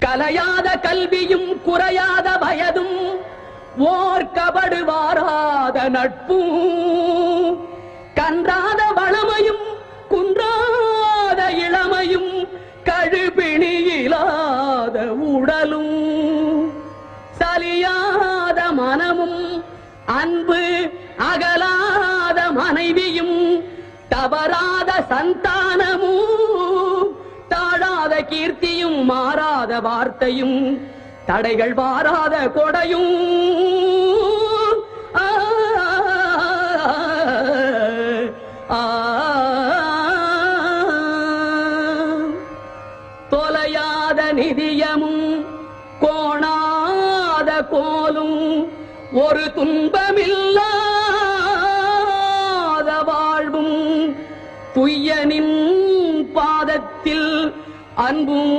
கலையாத கல்வியும் குறையாத வயதும் ஓர் கபடு வாராத நட்பும் கன்றாத வளமையும் குன்றாத இளமையும் கழுபிணியிலாத உடலும் சலியாத மனமும் அன்பு அகலாத மனைவியும் தவறாத சந்தானமும் தாழாத கீர்த்தியும் மாறாத வார்த்தையும் தடைகள் வாராத கொடையும் தொலையாத நிதியமும் கோணாத கோலும் ஒரு துன்பமில்லாத வாழ்வும் துய்யனின் பாதத்தில் அன்பும்